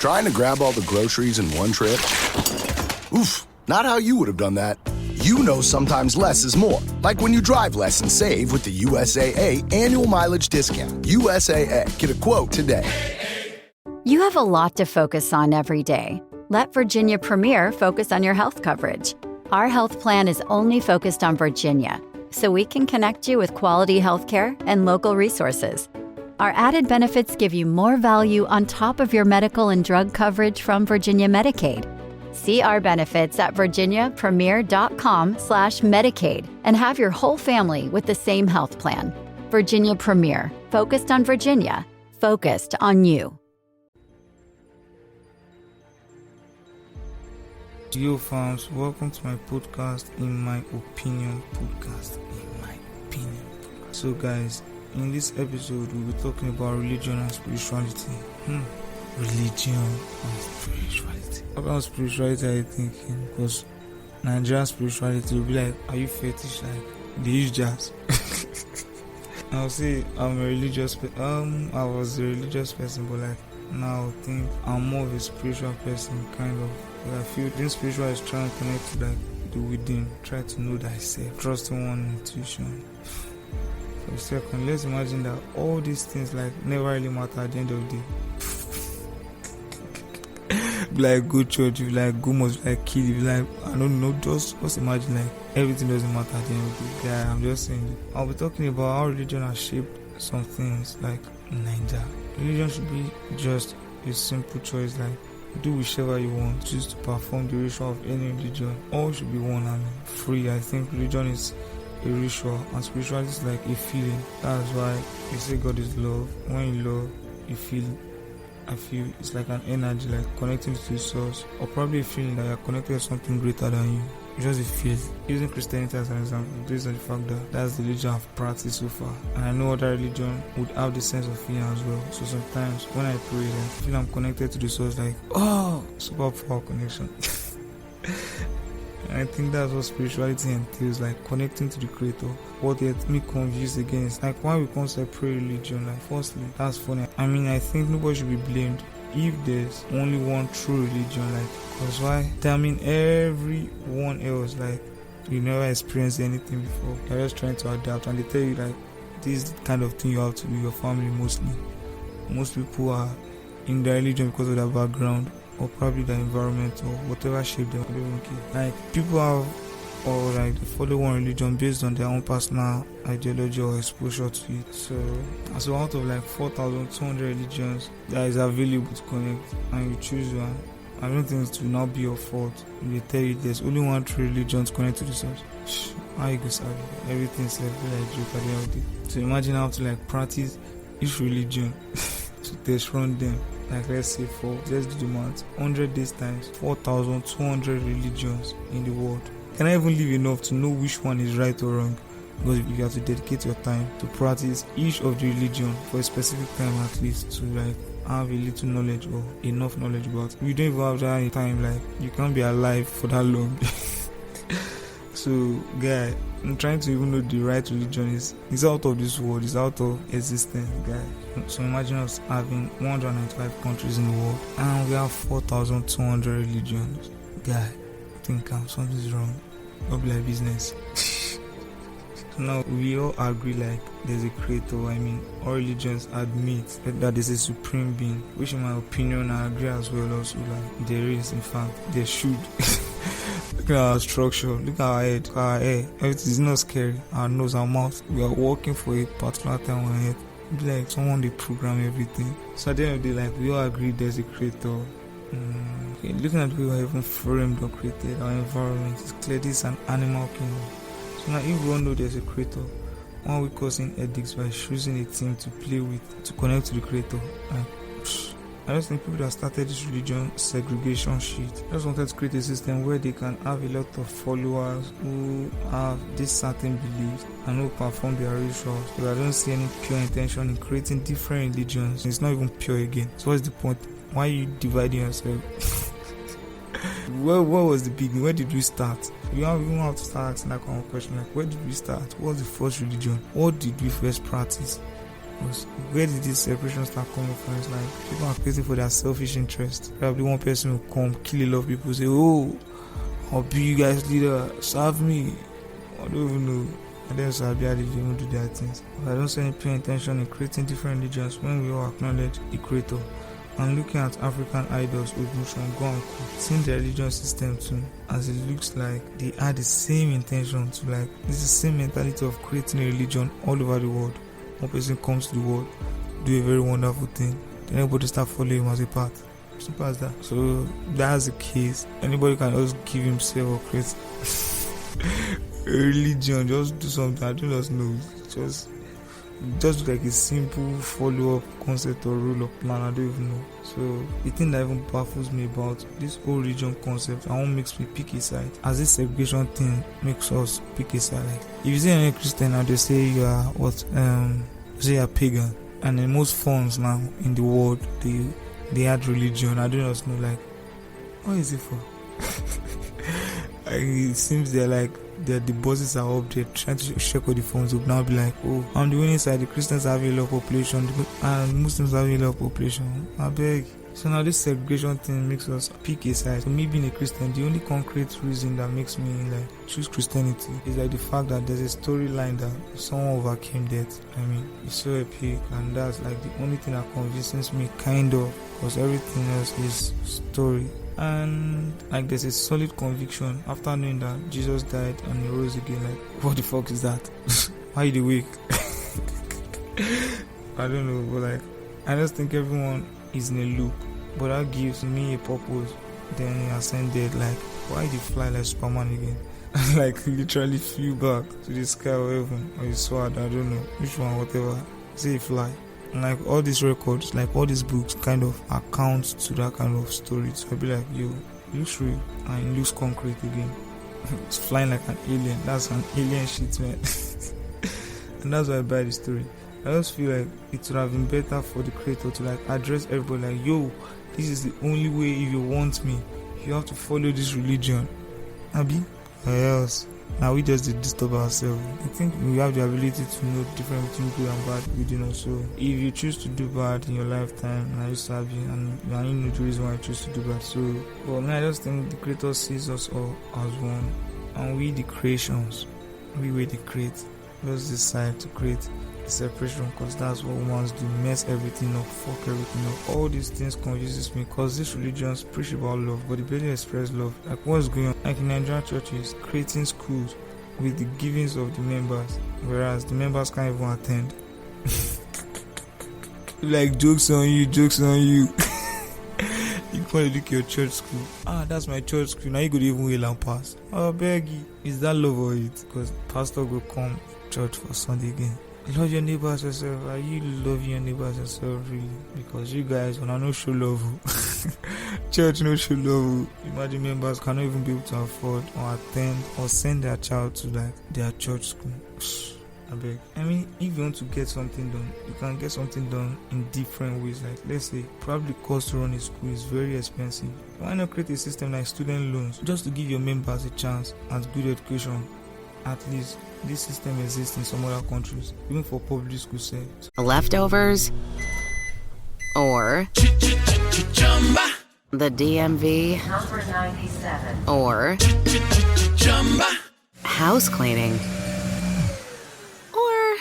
Trying to grab all the groceries in one trip? Oof, not how you would have done that. You know sometimes less is more. Like when you drive less and save with the USAA annual mileage discount. USAA. Get a quote today. You have a lot to focus on every day. Let Virginia Premier focus on your health coverage. Our health plan is only focused on Virginia, so we can connect you with quality health care and local resources. Our added benefits give you more value on top of your medical and drug coverage from Virginia Medicaid. See our benefits at virginiapremier.com/Medicaid and have your whole family with the same health plan. Virginia Premier, focused on Virginia, focused on you. Yo fams, welcome to my podcast, In My Opinion podcast. So guys, in this episode we'll be talking about religion and spirituality. Religion and spirituality. About spirituality are you thinking? Because Nigerian spirituality will be like, are you fetish? Like, they use jazz. I'll say I'm a religious I was a religious person, but like now I think I'm more of a spiritual person, kind of. But I feel being spiritual is trying to connect to like the within, try to know thyself, trusting one intuition. For a second, let's imagine that all these things like never really matter at the end of the day. Like go church, if like go must like kill, if like I don't know, just imagine like everything doesn't matter at the end of the day. Yeah, I'm just saying. I'll be talking about how religion has shaped some things like Nigeria. Religion should be just a simple choice, like do whichever you want, choose to perform the ritual of any religion. All should be one and free. I think religion is a ritual and spirituality is like a feeling. That's why they say God is love. When you love, you feel. I feel it's like an energy, like connecting to the source, or probably a feeling that you're connected to something greater than you. It's just a feel. Using Christianity as an example, based on the fact that that's the religion I've practiced so far, and I know other religion would have the sense of feeling as well. So sometimes when I pray, I feel I'm connected to the source, like super power connection. And I think that's what spirituality entails, like connecting to the creator. What gets me confused again is like why we can't separate religion. Like firstly, that's funny. I mean, I think nobody should be blamed if there's only one true religion, like, because why? I mean, everyone else, like, you never experienced anything before. You're just trying to adapt, and they tell you like this is the kind of thing you have to do. Your family mostly. Most people are in their religion because of their background, or probably the environment, or whatever shape they don't care. Like people have, or like they follow one religion based on their own personal ideology or exposure to it. So out of like 4,200 religions that is available to connect, and you choose one, I don't think it will not be your fault if they tell you there's only one true religion to connect to the source. How you go serve everything's like joke at the end of the day. So imagine how to like practice each religion to test run them. Like let's say let's do the math, 100 days times 4,200 religions in the world. Can I even live enough to know which one is right or wrong? Because you have to dedicate your time to practice each of the religion for a specific time, at least to like have a little knowledge or enough knowledge about it. You don't even have that time, like you can't be alive for that long. So guy, I'm trying to even know the right religion is out of this world, it's out of existence, guy. So imagine us having 195 countries in the world and we have 4,200 religions. Guy, I think something's wrong. Not be like business. Now we all agree like there's a creator. I mean, all religions admit that there's a supreme being, which in my opinion I agree as well also, like there is, in fact there should. Look at our structure, look at our head, our hair, everything is not scary. Our nose, our mouth, we are working for a particular time on our head. Be like someone they program everything. So at the end of the day, like we all agree there's a creator. Okay, looking at the way we are even framed or created, our environment, it's clear this is an animal kingdom. So now if we all know there's a creator, why are we causing ethics by choosing a team to play with, to connect to the creator? Like, I just think people that started this religion segregation shit just wanted to create a system where they can have a lot of followers who have this certain beliefs and who perform their rituals. So I don't see any pure intention in creating different religions. It's not even pure again. So what's the point? Why are you dividing yourself? What was the beginning? Where did we start? You don't even have to start asking that kind of question. Like, where did we start? What was the first religion? What did we first practice? Because where did this separation start coming from? It's like people are creating for their selfish interest. Probably one person will come, kill a lot of people, say, oh, I'll be you guys leader, serve me. I don't even know. And then so I'll be able to even do their things. But I don't see any pay attention in creating different religions when we all acknowledge the creator. And looking at African idols, Ogun, go and Co, seeing the religion system too, as it looks like they had the same intention to like, this is the same mentality of creating a religion all over the world. One person comes to the world, do a very wonderful thing, then everybody start following him as a path. Simple as that. So that's the case. Anybody can just give himself or create a religion, just do something. I don't just know. Just like a simple follow-up concept or rule of plan. I don't even know. So the thing that even baffles me about this whole religion concept, and what makes me pick a side, as this segregation thing makes us pick a side. Like, if you say you're a Christian and they say you are what, say you're pagan, and in most forms now in the world they had religion. I don't just know, like, what is it for? Like, it seems they're the bosses are up there trying to check all the phones up. Now be like, oh, on the winning side, the Christians have a lot of population and Muslims have a lot of population. I beg. So now this segregation thing makes us pick a side. So me being a Christian, the only concrete reason that makes me like choose Christianity is like the fact that there's a storyline that someone overcame death. I mean, it's so epic, and that's like the only thing that convinces me, kind of, because everything else is story. And like there's a solid conviction after knowing that Jesus died and he rose again. Like, what the fuck is that? Why are you awake? I don't know, but like, I just think everyone is in a loop, but that gives me a purpose. Then he ascended. Like, why did he fly like Superman again? Like, literally flew back to the sky or heaven, or his sword, I don't know which one, whatever. Say he fly. And like all these records, like all these books kind of account to that kind of story. So I'll be like, yo, it looks real and it looks concrete again. It's flying like an alien. That's an alien shit, man. And that's why I buy the story. I just feel like it would have been better for the creator to like address everybody like, yo, this is the only way. If you want me, you have to follow this religion. Abi, or else now we just disturb ourselves. I think we have the ability to know the difference between good and bad within us. So if you choose to do bad in your lifetime, and you serve you, and you know the reason why you choose to do bad. So, but I just think the creator sees us all as one, and we the creations, we the create. Let's decide to create separation, because that's what humans do. Mess everything up, fuck everything up. All these things confuses me, because these religions preach about love, but they barely express love. Like, what's going on? Like in Nigerian churches, creating schools with the givings of the members, whereas the members can't even attend. Like, jokes on you. You can't look your church school. That's my church school. Now you could even will and pass. Oh, beg you. Is that love or it? Because pastor will come church for Sunday again. Love your neighbors yourself. Are you loving your neighbors yourself really? Because you guys wanna no show love. Church no show love. Imagine members cannot even be able to afford or attend or send their child to like their church school. I beg. I mean, if you want to get something done, you can get something done in different ways. Like, let's say, probably cost to run a school is very expensive. Why not create a system like student loans just to give your members a chance at good education? At least this system exists in some other countries, even for public school settings. Leftovers or the DMV Number 97. or house cleaning or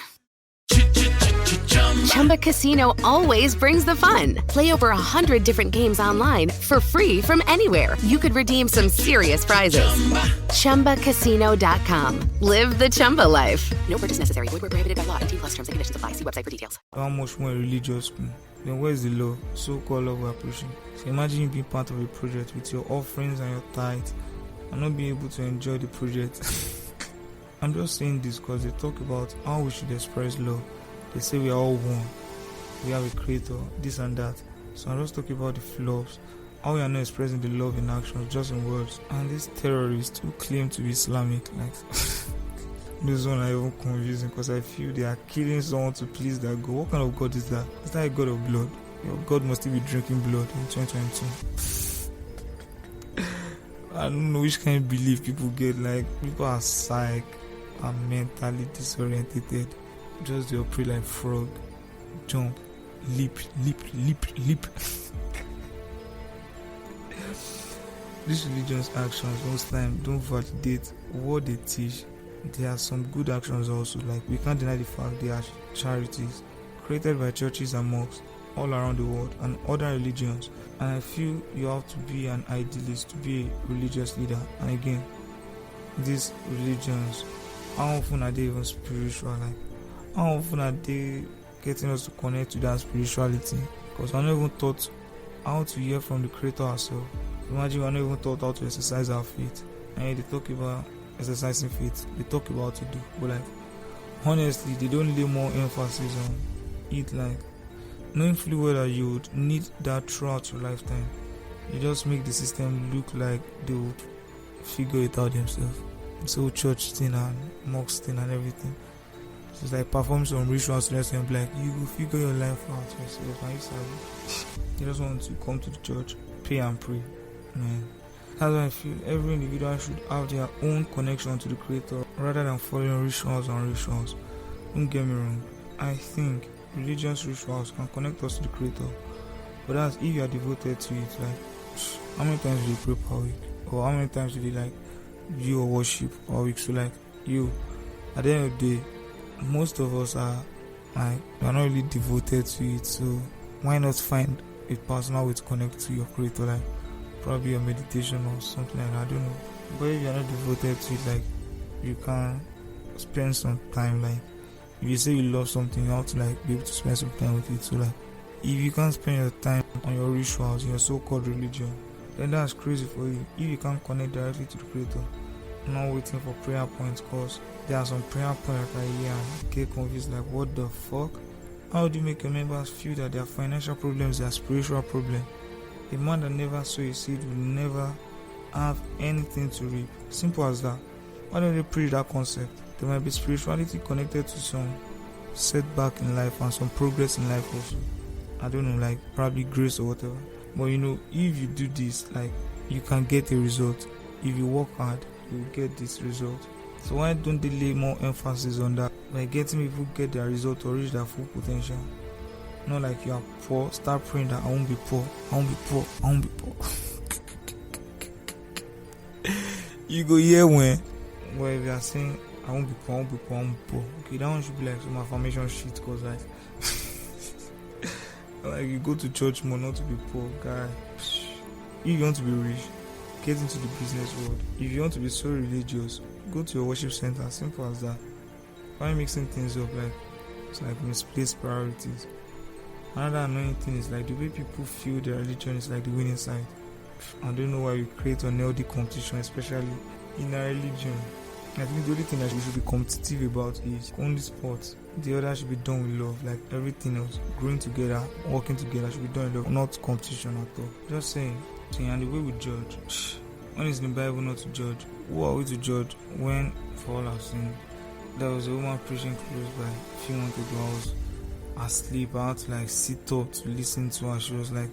Chumba Casino always brings the fun. Play over 100 different games online for free from anywhere. You could redeem some serious prizes. ChumbaCasino.com. Live the Chumba life. No purchase necessary. Void where prohibited by law. 18+ terms and conditions apply. See website for details. How much more religious school? Then where's the love? So-called love we're pushing. So imagine you being part of a project with your offerings and your tithe and not being able to enjoy the project. I'm just saying this because they talk about how we should express love. They say we are all one. We have a creator, this and that. So I'm just talking about the flaws. How we are not expressing the love in action, just in words. And these terrorists who claim to be Islamic, like, this one are even confusing because I feel they are killing someone to please their God. What kind of God is that? Is that a God of blood? Your God must still be drinking blood in 2022. I don't know which kind of belief people get. Like, people are psych, are mentally disoriented. Just they operate like frog. jump, leap. These religious actions most time don't validate what they teach. There are some good actions also, like we can't deny the fact they are charities created by churches and mosques all around the world and other religions. And I feel you have to be an idealist to be a religious leader. And again, these religions, how often are they even spiritual? Like, how often are they getting us to connect to that spirituality? Because we're not even taught how to hear from the Creator ourselves. Imagine we're not even taught how to exercise our faith. And they talk about exercising faith, they talk about what to do. But like, honestly, they don't lay more emphasis on it. Like, knowing fully well that you would need that throughout your lifetime, you just make the system look like they would figure it out themselves. This whole church thing and mosque thing and everything. So it's like perform some rituals to them, like you will figure your life out yourself. And you just want to come to the church, pray and pray. Man, that's why I feel every individual should have their own connection to the Creator rather than following rituals and rituals. Don't get me wrong, I think religious rituals can connect us to the Creator, but that's if you are devoted to it. Like, how many times do you pray per week, or how many times do you like view or worship per week? So like, you, at the end of the day, most of us are like, we are not really devoted to it. So why not find a personal way to connect to your Creator, like probably your meditation or something like that, I don't know. But if you are not devoted to it, like, you can spend some time. Like, if you say you love something, you have to like be able to spend some time with it. So like, if you can't spend your time on your rituals, your so-called religion, then that's crazy for you. If you can't connect directly to the Creator, not waiting for prayer points, cause there are some prayer points that I hear and get confused, like, what the fuck? How do you make your members feel that their financial problems are spiritual problems? A man that never sow a seed will never have anything to reap. Simple as that. Why don't they preach that concept? There might be spirituality connected to some setback in life and some progress in life also. I don't know, like probably grace or whatever. But you know, if you do this, like, you can get a result. If you work hard, you will get this result. So why don't they lay more emphasis on that? By getting people get their result or reach their full potential. Not like you are poor, start praying that I won't be poor, I won't be poor, I won't be poor. You go here when if you are saying I won't be poor, I won't be poor, I won't be poor. Okay, that one should be like some affirmation shit, cause like like you go to church more not to be poor, guy. If you want to be rich, get into the business world. If you want to be so religious, go to your worship center. Simple as that. Why mixing things up? Like, it's like misplaced priorities. Another annoying thing is like the way people feel their religion is like the winning side. I don't know why we create unhealthy competition, especially in our religion. I think the only thing that we should be competitive about is only sports. The other should be done with love, like everything else. Growing together, working together should be done with love, not competition at all. Just saying. And the way we judge, when it's in the Bible not to judge, who are we to judge when for all have sinned? There was a woman preaching close by a few months ago. I was asleep. I had to like sit up to listen to her. She was like,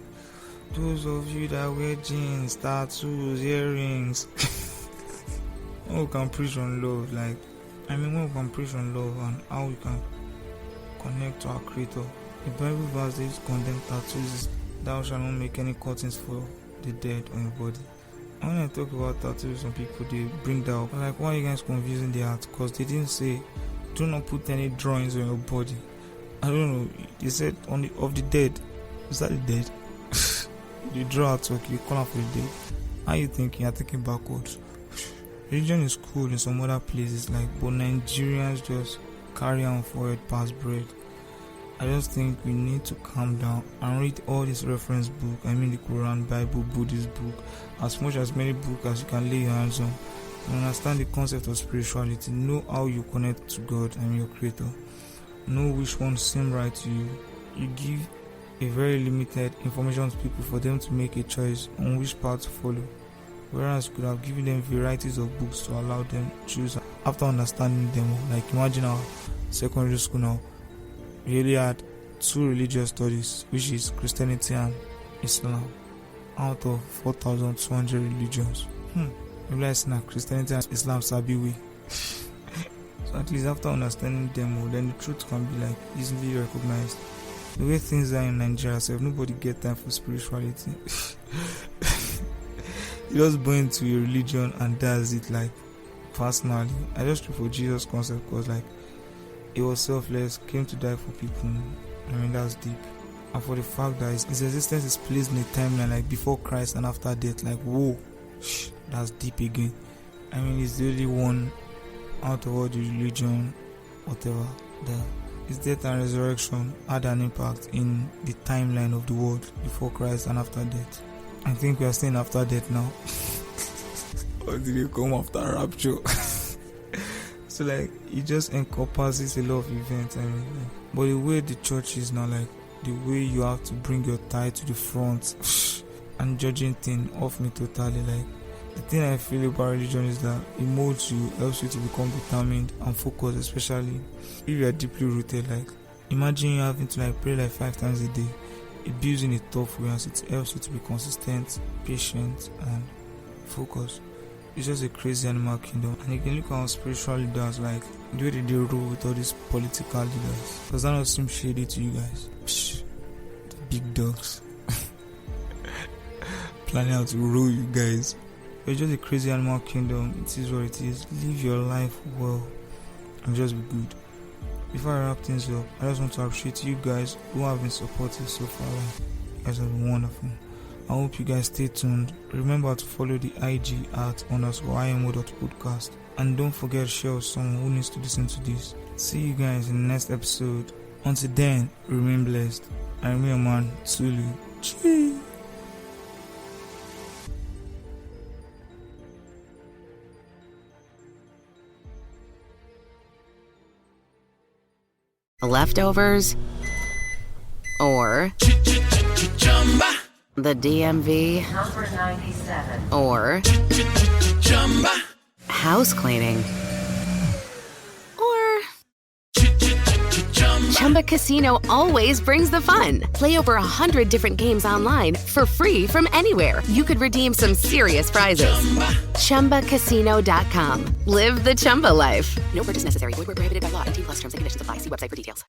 those of you that wear jeans, tattoos, earrings. When we can preach on love, like, when we can preach on love and how we can connect to our Creator. The Bible verse that condemn tattoos is, thou shalt not make any cuttings for the dead on your body. And when I talk about tattoos, some people they bring that up. Like, why are you guys confusing the art? Because they didn't say, do not put any drawings on your body. I don't know. They said on the of the dead. Is that the dead? You draw artwork, you call out for the dead. How you thinking? You're thinking backwards. Religion is cool in some other places, like, but Nigerians just carry on forward past bread. I just think we need to calm down and read all these reference books. I mean the Quran, Bible, Buddhist book, as much as many books as you can lay your hands on. And understand the concept of spirituality. Know how you connect to God and your Creator. Know which one seems right to you. You give a very limited information to people for them to make a choice on which path to follow. Whereas you could have given them varieties of books to allow them to choose after understanding them. Like, imagine our secondary school now really had 2 religious studies, which is Christianity and Islam, out of 4,200 religions. Realize now Christianity and Islam sabi way. So at least after understanding them, then the truth can be like easily recognized. The way things are in Nigeria, so if nobody get time for spirituality. You just go into a religion and that's it. Like, personally, I just look for Jesus concept because like he was selfless, came to die for people. I mean, that's deep. And for the fact that his existence is placed in a timeline like before Christ and after death, like whoa, that's deep again. I mean, he's the only one out of all the religion, whatever, that his death and resurrection had an impact in the timeline of the world before Christ and after death. I think we are staying after death now. Or did you come after rapture? So like it just encompasses a lot of events. I mean, like, but the way the church is now, like the way you have to bring your tie to the front and judging thing off me totally. Like the thing I feel about religion is that it molds you, helps you to become determined and focused, especially if you are deeply rooted. Like imagine you having to like pray like 5 times a day. It builds in a tough way and it helps you to be consistent, patient and focused. It's just a crazy animal kingdom. And you can look at how spiritual leaders, like the way they rule with all these political leaders. Does that not seem shady to you guys? Psh, the big dogs. Planning how to rule you guys. It's just a crazy animal kingdom. It is what it is. Live your life well and just be good. Before I wrap things up, I just want to appreciate you guys who have been supportive so far. You guys have been wonderful. I hope you guys stay tuned. Remember to follow the IG @IMO.podcast. And don't forget to share with someone who needs to listen to this. See you guys in the next episode. Until then, remain blessed. I am your man, Tulu. Cheers. Leftovers or the DMV Number 97 or house cleaning or Chumba Casino always brings the fun. Play over 100 different games online for free from anywhere. You could redeem some serious prizes. ChumbaCasino.com. Live the Chumba life. No purchase necessary. Void where prohibited by law. 18+ terms and conditions apply. See website for details.